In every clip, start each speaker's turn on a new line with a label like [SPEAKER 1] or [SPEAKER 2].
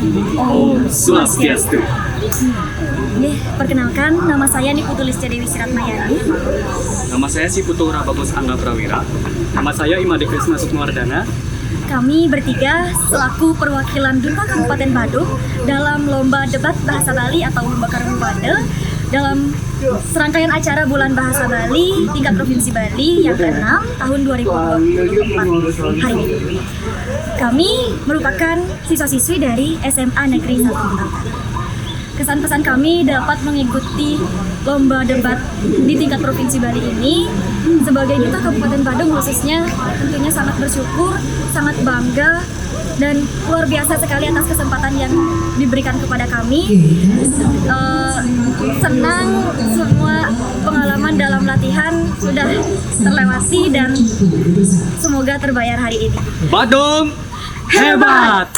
[SPEAKER 1] Om Swastiastu.
[SPEAKER 2] Perkenalkan, nama saya Niputu Listia Dewi Siratmayani.
[SPEAKER 1] Nama saya Siputu Rabagus Angga Prawira. Nama saya Imade Krisna Sukmawardana.
[SPEAKER 2] Kami bertiga selaku perwakilan Duta Kabupaten Badung dalam lomba debat bahasa Bali atau lomba Karangwade dalam serangkaian acara Bulan Bahasa Bali tingkat Provinsi Bali yang ke-6 tahun 2024 hari ini. Kami merupakan siswa-siswi dari SMA Negeri 1 Kuntang. Kesan-pesan kami dapat mengikuti lomba debat di tingkat Provinsi Bali ini sebagai Duta Kabupaten Badung khususnya tentunya sangat bersyukur, sangat bangga dan luar biasa sekali atas kesempatan yang diberikan kepada kami. Senang semua pengalaman dalam latihan sudah terlewati dan semoga terbayar hari ini.
[SPEAKER 1] Badung hebat!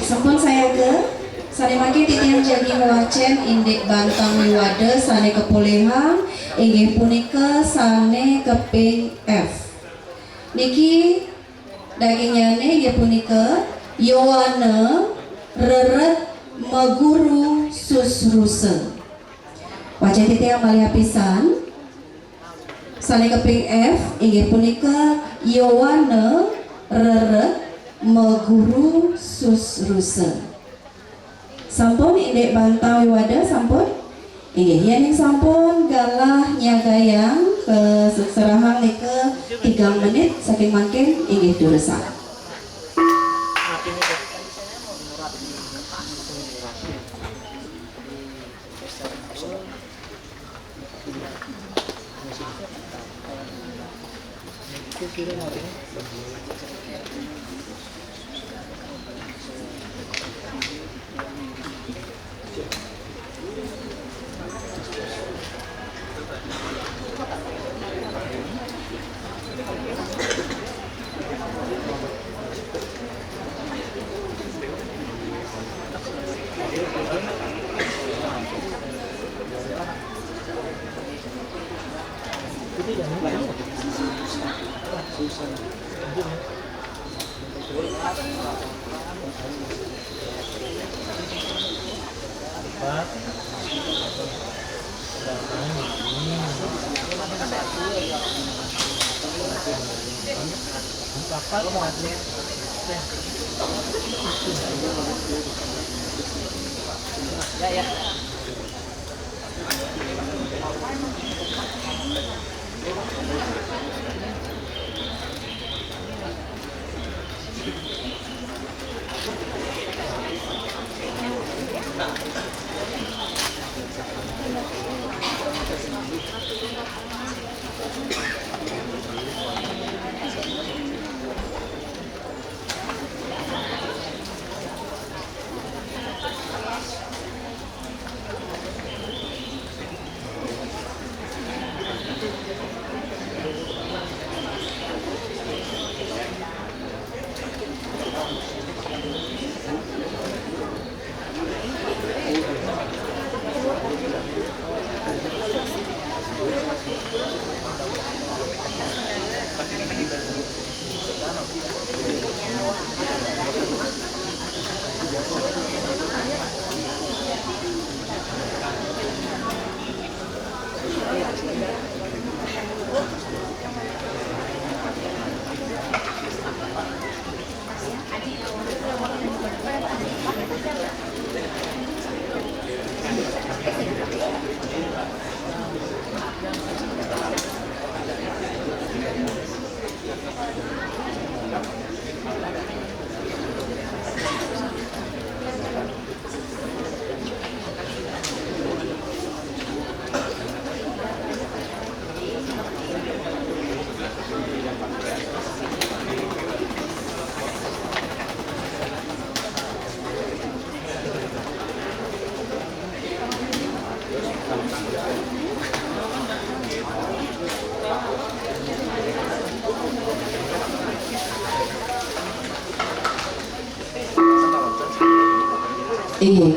[SPEAKER 3] Sampun saya ke sanemake titian jadi wacen indek bantang wiwade sane kepolehang inggih punika sane keping F. Niki dagingnyane inggih punika Yowana reret meguru susruse. Wacen titian malih pisan sane keping F inggih punika Yowana reret meguru susruse. Sampun indek bantau wiwada sampun inggih yen sampun galah nyagayang ke sekserahan ke 3 menit saking mangkin inggih dursa.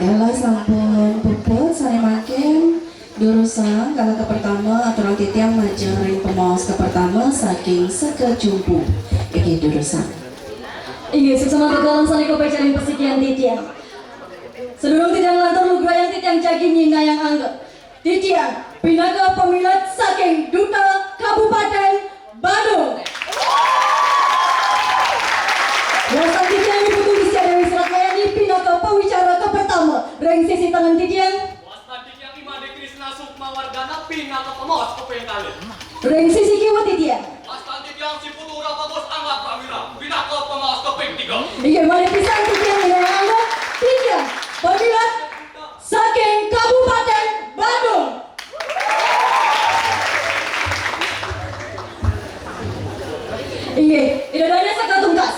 [SPEAKER 3] Kalau sampun puput sari makin durusan kalau ke pertama aturan titiang majerin pemawas ke pertama saking sekejumpu durusan
[SPEAKER 2] Iya, sesama tegalan sani kopi cari persekian titian. Sedurung titian lantar lugra yang titian cagi nyina yang angga. Titian, Pinaka Pemilat saking Duta Kabupaten Bandung. Dasar titian dibutuh di Dewi Serat Mayani Pinaka Pawicara ke pertama. Reng sisi tangan titian.
[SPEAKER 1] Wasta titian Imade Krisna Sukma Wardana Pinaka Pemos Kopeng Kali.
[SPEAKER 2] Reng sisi kiwa titian.
[SPEAKER 1] Wasta titian si Putura Bagus Angga Prawira Pinaka Pemos Kopeng 3.
[SPEAKER 2] Iya, mari pisan titian yang angga. Titian, Pemilat saking Kabupaten Bandung. Iya, idadanya sakatungkas.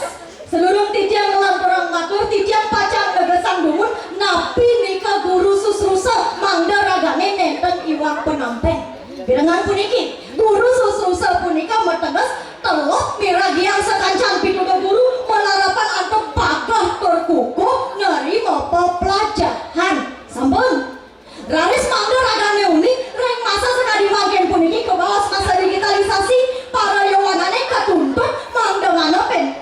[SPEAKER 2] Seluruh titian melanturang matur, titian pacang negesang dumun, napi nika guru susrusa, mangda ragane nenten iwak penampen. Bilangan puniki, guru susrusa punika meteges, telok miragiang sekancan pituga guru, melarapan antuk pagah terkukuh, nerima pepelajaran. Sampun. Raris mangga ragane unik, reng masa sekali magen puniki ke bawah masa digitalisasi, para yawanane katuntut mangga nganopen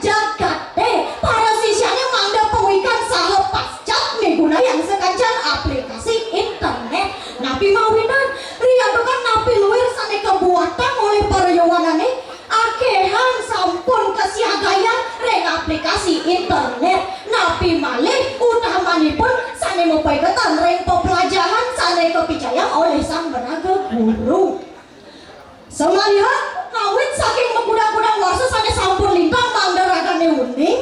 [SPEAKER 2] jagate, para sisyane mangga pengikan saha pascat miguna yang sekancan aplikasi internet. Napi mawinan, riyadukan napi luwir sane kebuatan oleh para yawanane, akehan sampun kesiagayan reng aplikasi internet. Napi malih utamanipun sane mupaigetan reng pepelajaran sane kepicayang oleh sang beraga guru. Semalihat ngawit saking mengkudang-kudang warsa sane sampun lintang mangga ragane uning,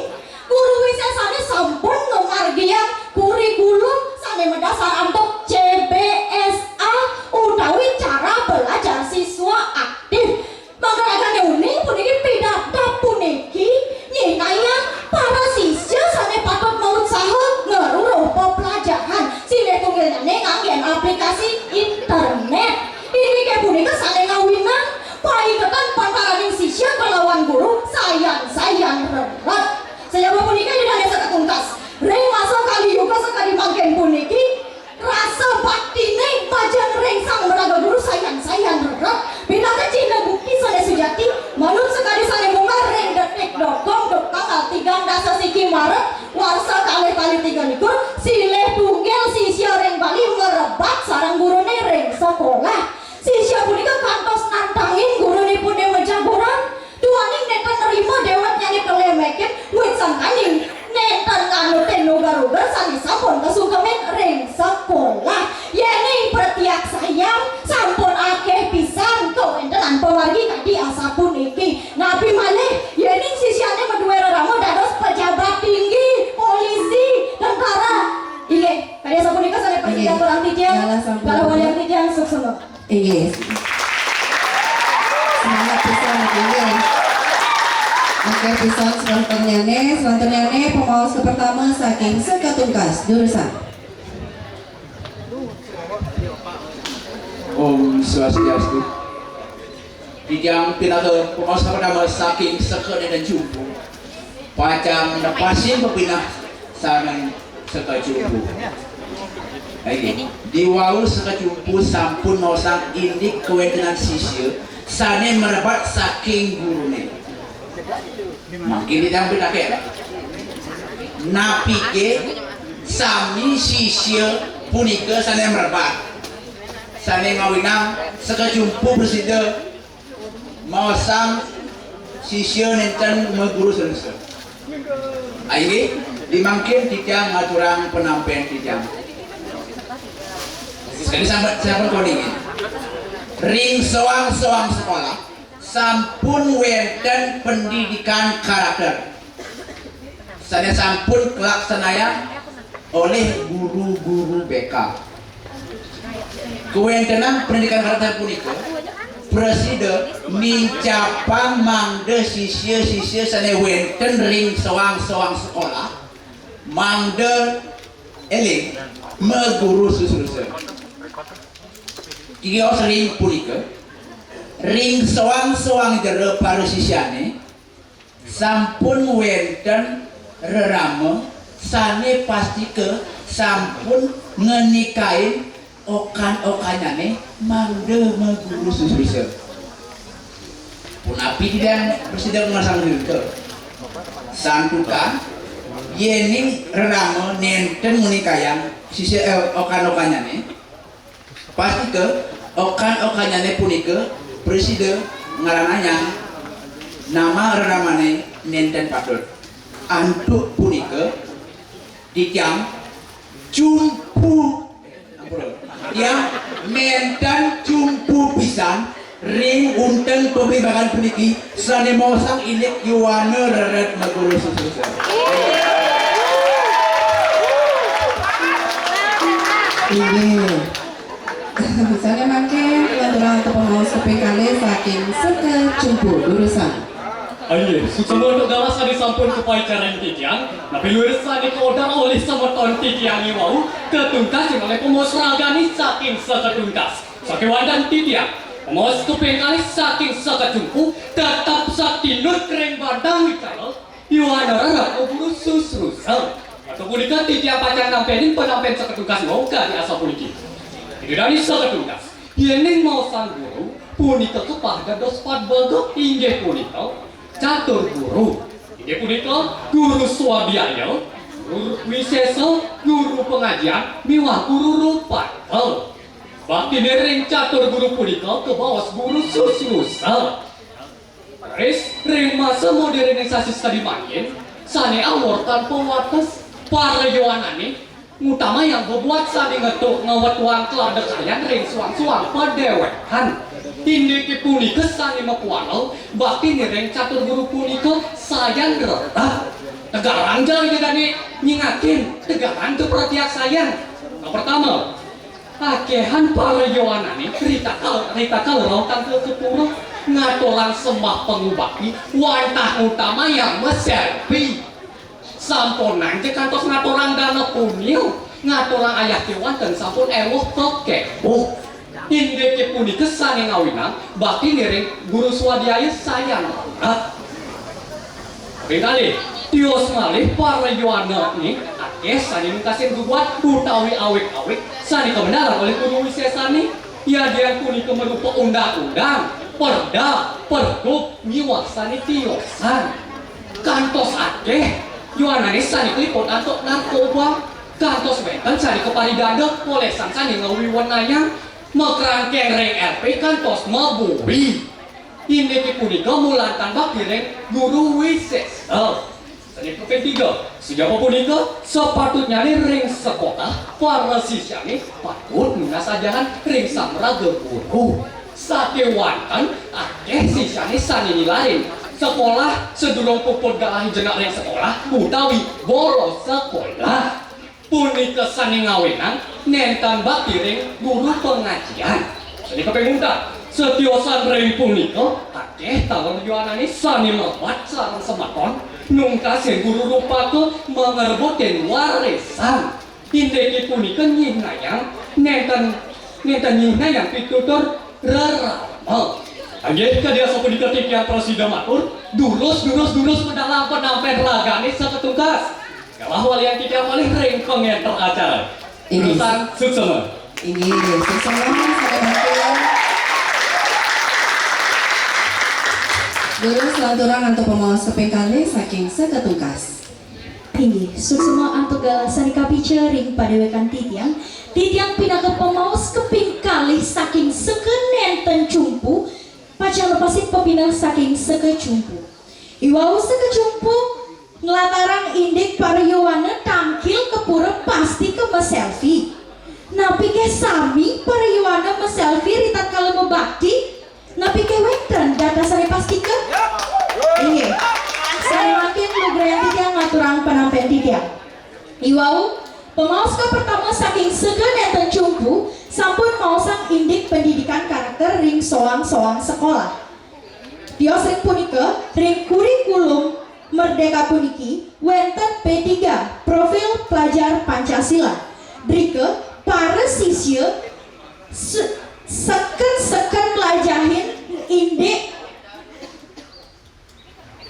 [SPEAKER 2] guru wisesane sampun ngemargian kurikulum sane mendasar antuk CBSA utawi cara belajar siswa aktif. Mangga ragane uning puniki pidata puniki nyinayang para siswa sane patut maut saha ngeruruh pepelajaran sile tunggilane nganggen aplikasi internet. Ini kayak punika sane ngawinan paiketan pantaraning siswa kelawan guru sayan rerat. Saya mau punika didane sakatungkas. Reng masa kali yuga sekali magen puniki rasa batine pajan reng sang meraga guru sayan rerat. Pinaka cina bukti sane sujati manut sekali sane mungar reng detik.com tanggal 3 siki Maret warsa kali 3 likur silih tunggil sisya reng Bali merebat sarang gurune reng sekolah. Sisya punika kantos nantangin gurunipun dewa jagoran tuaning nenten nerima dewat nyani kelemeken wit sangkaning nenten nganutin nugar-ugar sani sampun kesukemin reng sekolah. Yeni pertiak sayang sampun akeh pisan kewentenan pewargi kadi asa puniki. Nabi malih yeni sisyane meduwe reramo dados pejabat tinggi, polisi, tentara. Inge, kadi asa punika sane presiden orang titian, kalau walian titian sukses.
[SPEAKER 3] Iya. Semangat pisan inggih. Oke pisan selanjutnya pemawas ke pertama saking Sekatungkas Jurusan.
[SPEAKER 4] Om Swastiastu. Dijang pinaka pemawas ke pertama saking Sekade dan Jumpu. Pacang nepasin pepinah sareng Sekajumpu. Ayo, diwaul sekajumpu sampun nosang indik kewentenan sisya sane merebat saking gurune. Makin ditang pinake napike sami sisya punika sane merebat sane ngawinang sekajumpu bersida mosang sisya nenten meguru sense. Ayo, dimangkin tijang ngaturang penampian tijang. Sekali sampun koningin ring soang-soang sekolah sampun wenten pendidikan karakter sane sampun kelaksanaan oleh guru-guru BK. Kewentenan pendidikan karakter punika presiden mincapang mangde sisya-sisya sane wenten ring soang-soang sekolah mangde eling meguru susrusa. Kios ring punika ring soang-soang jero para sisyane sampun wenten rerama sane pastike sampun ngenikain okan-okanyane mangde meguru susrusa. Punapi tidak presiden ngasang dirke santuka yening rerama nenten munikayang sisi okan-okannya nih pasti ke okan-okannya nih punika presiden ngarananya nama reramane nenten patut antuk punika ditiang jumpu yang nenten jumpu pisan ring unteng pembimbingan puniki sane mosang inik yuwana reret maguru susu.
[SPEAKER 3] Ini misalnya make pelaturan atau pengawas KPKL saking sekejumpu urusan.
[SPEAKER 1] Aye, semua untuk galas ada sampun kepai cara titiang, tapi luar sana dikodar oleh sama ton titiang ini wau, ketungkas yang oleh pemus ragani saking seketungkas, saking wadan titiang, pemus KPKL saking sekejumpu, tetap satinut kering badang dicalon, yuana rara kuburu susrusal, ataupun ikan titiang pacar nampenin penampen seketungkas mau di asal politik. Tidak seketungkas, yening mau sang guru, punika kepada dospat bagok inge punika. Catur guru, ini punika guru swadhyaya, guru wisesa, guru pengajian, miwah guru rupatal. Bakti ring catur guru punika ke bawah guru susrusa. Terus ring masa modernisasi studi makin, sane awor tanpa wates para yoanane, utama yang berbuat sane ngetuk ngawat uang kelada kalian ring suang-suang padewekan. Ini punika sani makualau, bakti nireng catur guru punika sayang reta. Tegaran jalan jadi nyingakin, tegaran itu perhatian sayang. Yang pertama, akehan para yoanani rita kal rautan ke sepuluh ngatolan sembah pengubaki wantah utama yang meselfie. Sampun nanti kantos ngatoran dana punil, ngatoran ayah kewan dan sampun ewoh kekepo. Indeke punika sane ngawinang bakti nireng guru swadhyaya sayang banget. Kali tios malih para yoana ini akeh sane nungkasin buat utawi awik-awik sane kebenaran oleh guru wisesane ya dia punika merupa undang-undang perda pergub miwah sane tiosan kantos akeh yoana ini sane klipot antuk narkoba kantos benten sane keparidada polesan sane ngawiwenayang makrangkeng reng LP kantos mabui. Ini punika mulantan bakti reng guru wisesa. Jadi ketiga, sejauh punika sepatutnya ring sekolah para siswa ini patut menasajahan ring samraga guru. Sakewantan akeh siswa ini sani lain. Sekolah sedurung puput galahi jenak ring sekolah utawi bolos sekolah. Punika sani ngawenang nentan bakti ring guru pengajian. Jadi kepengunta setiosan ring punika akeh talon yuanani sani lebat sareng sematon nungkasin guru rupaka mengerbutin warisan. Indeki punika nyinayang nentan nyinayang pitutur rerama. Anggih kadia sapunika tikian prosida matur durus mendalam penampen ragane saketungkas. Kalah walian tidak boleh ring pengenter acara. Urusan suksema.
[SPEAKER 3] Ini suksema saya bantu. Guru selanturang untuk pemawas KPKL saking seketungkas.
[SPEAKER 2] Ini suksema antuk galasan kapica ring padewekan titiang pinaka pemawas keping kali saking sekenenten cumpu pacar lepasin pepinah saking sekecumpu. Iwau sekecumpu ngelataran indik para yowana tangkil kepura pasti ke selfie. Napi ke sami para yowana selfie ritat kalau membakti. Napi ke wenten data saya pasti ke. Iya. Saya makin lugrayan tiga ngaturang penampilan tiga. Iwau pemaus pertama saking segen enten cumpu sampun mausang indik pendidikan karakter ring soang-soang sekolah. Dios ring punika ring kurikulum Merdeka puniki wenten P3 profil pelajar Pancasila. Drike para siswa seken lajahin indik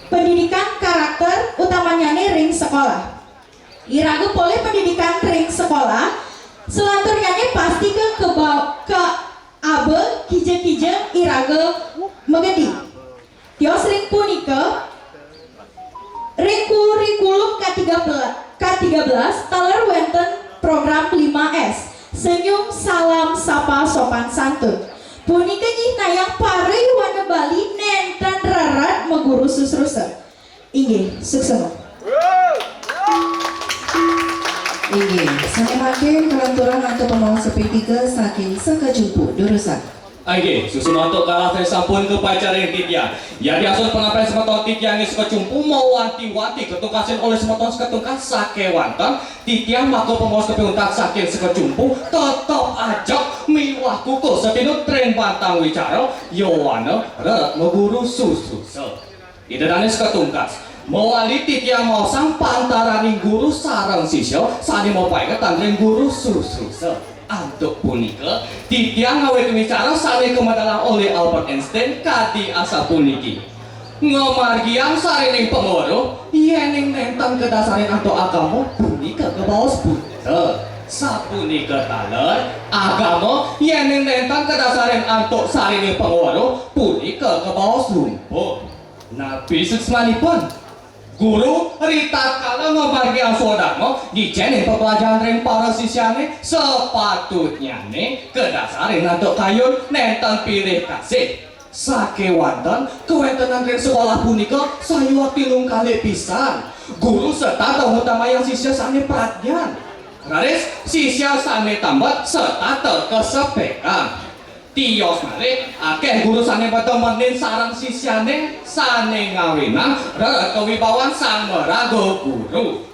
[SPEAKER 2] pendidikan karakter utamanya nih ring sekolah. Iraga boleh pendidikan ring sekolah selanturnya pasti ke abe kije iraga megedi. Dios ring punika ring
[SPEAKER 5] K13 taler wenten program 5S senyum salam sapa sopan santun. Punika nyih tayang pare wana Bali nenten rarat meguru susrusa. Inggih, suksema.
[SPEAKER 3] Inggih, sane makin kelanturan atau pemawas sepertiga saking sekejumpu durusan.
[SPEAKER 1] Aige, susun untuk kalah saya sampun ke pacar yang titian. Ya diasun pengapain semeton titian yang sekecumpu mau wanti-wanti ketukasin oleh semeton seketungkas sake wantan. Titian mako pemawas kepiuntak saking sekecumpu tetap ajak miwah kuku setiduk tren bantang wicara. Yowana ret meguru susu. Ida danis ketungkas. Mewali titian mau sang pantaraning guru sarang sisyo sani mau pakai tandring guru susu. Antuk punika titiang ngawet wicara sane kemadalang oleh Albert Einstein kadi asa puniki ngomargiang sarining pengoro yening nentang kedasarin antuk agama punika kebaos buta sapunika taler agama yening nentang kedasarin antuk sarining pengoro punika kebaos lumpuh nabi suksmanipun Guru Rita kala ngomargi sodamo dijenin pepelajaran ring para sisyane sepatutnya nih kedasarin untuk kayun nenten pilih kasih sake wanten kewentenan ring sekolah punika sayuwa tilung kali pisan guru serta utama yang sisya sane perhatian raris sisya sane tambat serta kesepekan tios malik akeh guru sane patemenin sarang sisyane sane ngawinang ret kewibawan sang merago guru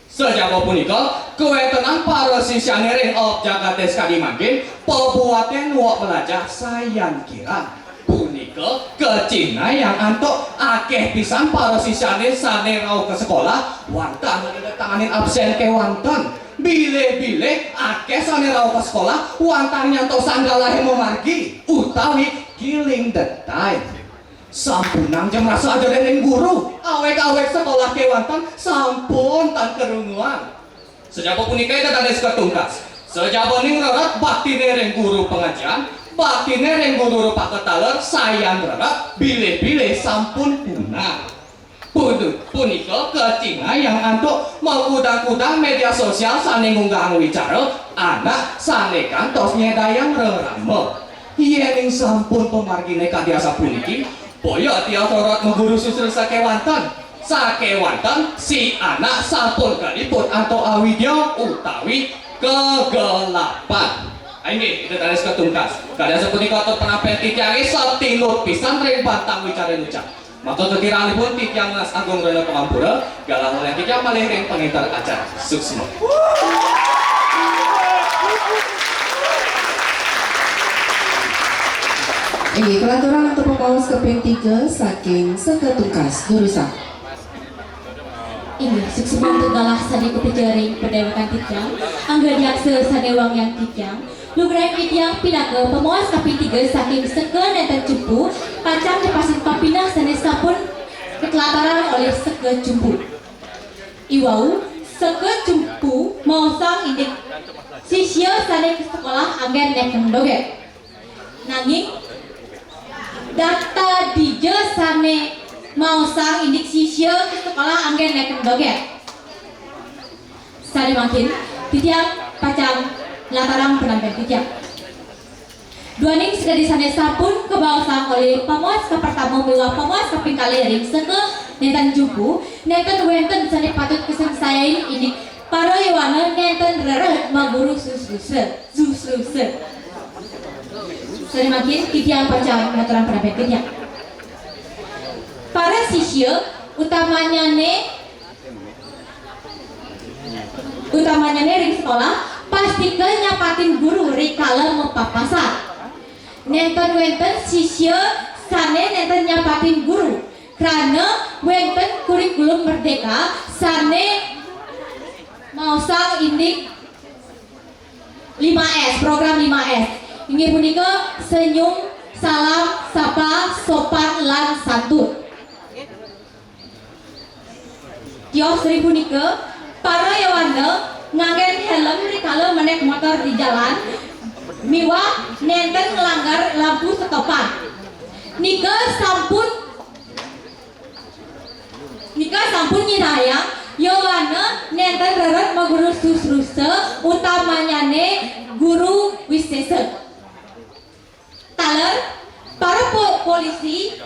[SPEAKER 1] sejaba punika kewentenan para sisyane ring objagates kadimakin pebuaten wak belajar sayan kira punika kecina yang antuk akeh pisan para sisyane sane rau ke sekolah wantan tanganin absen ke wantan bile-bile akeh sane rau ke sekolah wantan nyantok sanggalahe memargi utawi killing the time sampunang jam rasa ajaran yang guru awek-awek sekolah ke wantan sampun tan kerunguan sejaba punika itu danes ketungkas sejaba ning rerat baktine ring guru pengajian baktine ring guru paketaler sayang rerat bile-bile sampun punah punika kecina yang antuk mengkudang-kudang media sosial sane ngunggah wicara anak sane kantos nyedayang rerame yening sampun pemargine kadiasa puniki boyo tiap sorot mengguru susul sakewanten si anak sampun keliput antuk awidya utawi kegelapan ini itu tadi ketungkas kadiasa punika atau penampilan titiangi setilut pisan ring bantang wicara ucap maka kekiraan pun titiang Mas Agung Reno Kemampura galah oleh titiang malih ring pengintar acara suksma.
[SPEAKER 3] Inggih, kelanturan atau pemawas keping 3 saking seketungkas durusan.
[SPEAKER 6] Inggih, suksma untuk galah sadi kepijaring pendewakan titiang angga diakse sadewang yang titiang Lugrek titiang pinake pemawas kaping 3 saking seke nenten jumpu pacang dipasin papinah sanes sampun ketelataran oleh seke jumpu iwau seke jumpu mausang indik sisya sane ke sekolah anggen neken doge nanging data dije sane mausang indik sisya ke sekolah anggen neken doge sane makin titiang pacang latarang penampilan titiang dua ning sudah disane sampun kebawasan oleh pamuas ke pertama miwa pamuas ke pingkali ring seke nenten jumpu nenten wenten sane patut kesensayain ini para yawana nenten reret maguru susruse sane makin titiang pacang latarang penampilan titiang para sisya utamanya ring sekolah pastikan nyapatin guru rikala mepapasan nenten wenten sisya sane nenten nyapatin guru karena wenten kurikulum merdeka sane mausang indik 5S program 5S ini punika senyum salam sapa sopan lan santun tios punika para yawana ngagen helm rikala menek motor di jalan miwa nenten ngelanggar lampu stoppan nika sampun nyidayang yawana susruse utamanya ne guru wisesa. Taler para polisi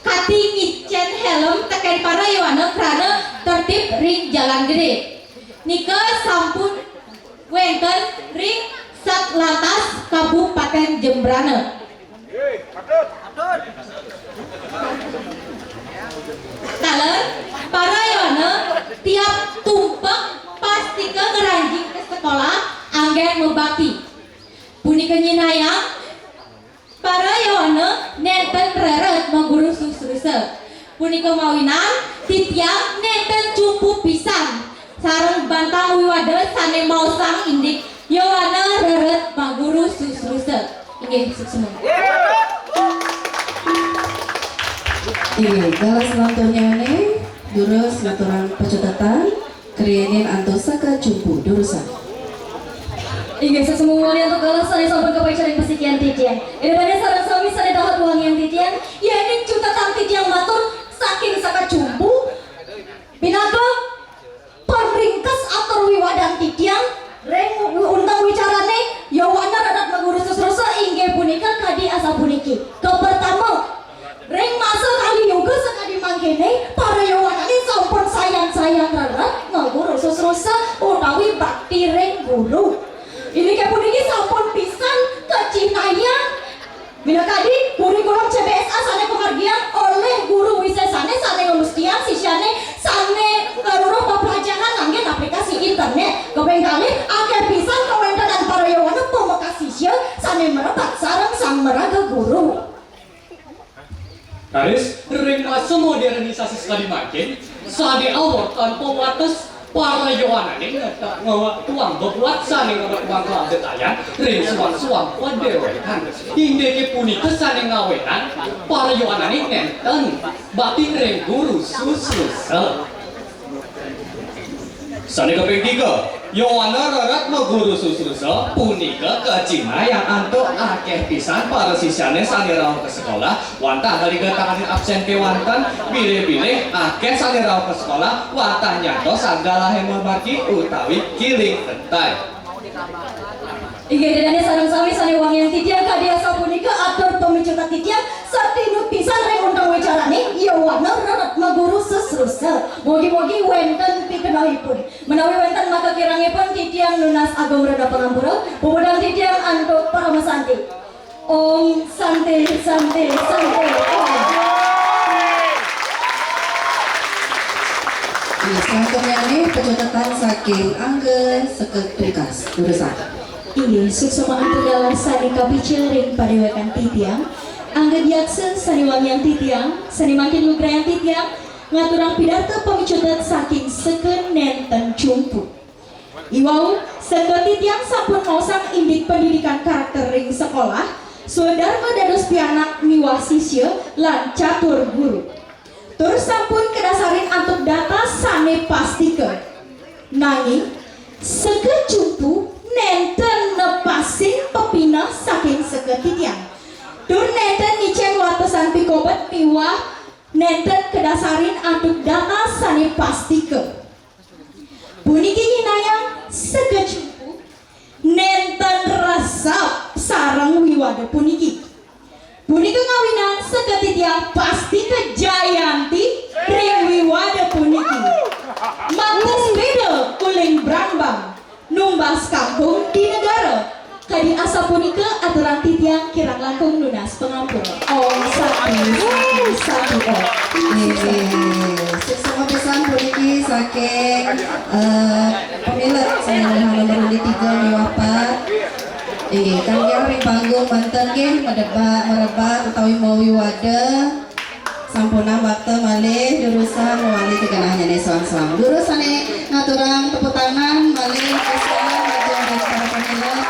[SPEAKER 6] kati ngicen helm tekan para yawana karena tertib ring jalan gede. Nika sampun wenten ring Satlantas Kabupaten Jembrana. Taler para yawana tiap tumpeng pasti ke ngeranjing ke sekolah anggen membakti. Punika nyinayang para yawana nenten reret mengguru susruse. Punika mawinan titiang nenten cupu pisan sareng bantang wiwade sane mausang indik yawana reret mengguru susruse. Inggih semua.
[SPEAKER 3] Iya, galas lanturnya nih, durus laturan pecutatan, krianin anto saka jumpu durusan.
[SPEAKER 2] Iya, semua yang untuk galas sana sampun kepacar yang pasikian titian. Daripada sarang sami sana dahat uang yang titian, ya ini cutatan titian matur saking saka jumpu. Pinaga peringkes atur wiwadan titian, reng undang wicarane, yawana radat mengguru susruse inggih punika kadi asa puniki. Kepertama, reng masa kali yoga sekali mangkene para yawana ini sampun sayang-sayang radat mengguru susruse utawi bakti reng guru. Ini kayak puniki sampun pisan kecinayang. Bila tadi kurikulum CBSA sane pengergian oleh guru wisesane sane ngulustian sisyane sane karuruh pelajaran angin aplikasi internet. Kepeng kali akeh pisan kawenta dan para yawana pemekas sisya sane merebat sareng sang meraga guru.
[SPEAKER 1] Karis, ring masa modernisasi sekali makin, sade awal tanpa wates para yawana ini tuang bebuat sane tuang kelanjutayan, ring suang-suang padewetan. Hingga ke punika sane ngawetan, para yawana ini nenten, bakti ring guru susruse. Sane kaping 3, yawana rarat mengguru susruse punika kecinayang antuk akeh pisan para sisyane sane rawuh ke sekolah wantah kali ketangani absen kewanten bilih-bilih akeh sane rawuh ke sekolah wantah nyantos sanggalahe membagi utawi kiling kentai.
[SPEAKER 2] Inggih dedane sareng sami sane wang yang titian kadia sapunika atur pemicutan titian satinut pisan reng undang wicarane yawana rarat mengguru susruse. Mugi-mugi wenten pikenahipun. Menawi wenten maka kirangipun titiang nunas ageng reda pangampura pupudang titiang antuk paramasanti. Om santi santi santi om.
[SPEAKER 3] Iya, selanjutnya nih pecutatan saking angge seket tugas durusan.
[SPEAKER 5] Iya, suksema antara sani kapicering padewekan titiang angga diakse sani wangyang titiang sani makin lugrayang titiang ngaturang pidato pemicutet saking seken nenten cumpu. Iwau seke titiang sampun mausang indik pendidikan karakter ring sekolah sudarma dados pianak miwah sisya lan catur guru. Tur sampun kedasarin antuk data sane pastikeun. Nanging seke cumpu nenten nepasing pepinah saking seke titiang. Tur nenten ngicen watesan pikobet miwah nenten kedasarin antuk data sane pastikeun. Puniki nyinayang seke cumpu nenten resep sareng wiwade puniki. Punika ngawinan seke titiang pasti kejayanti ring wiwade puniki. Mantes beda kuling brambang numbas kampung di negara. Kadi asa punika aturan titiang kirang langkung lunas pengampura. Om sakti sakti om.
[SPEAKER 3] Semua pesan puniki saking pemilik saya nomor 3 miwapat. Kan ring panggung manten nggih merebat utawi mawi wade sampuna bakte malih durusan mewali keganahnya nih soang-soang. Durusane ngaturang tepuk tangan malih kesan majeng dari para pemilik.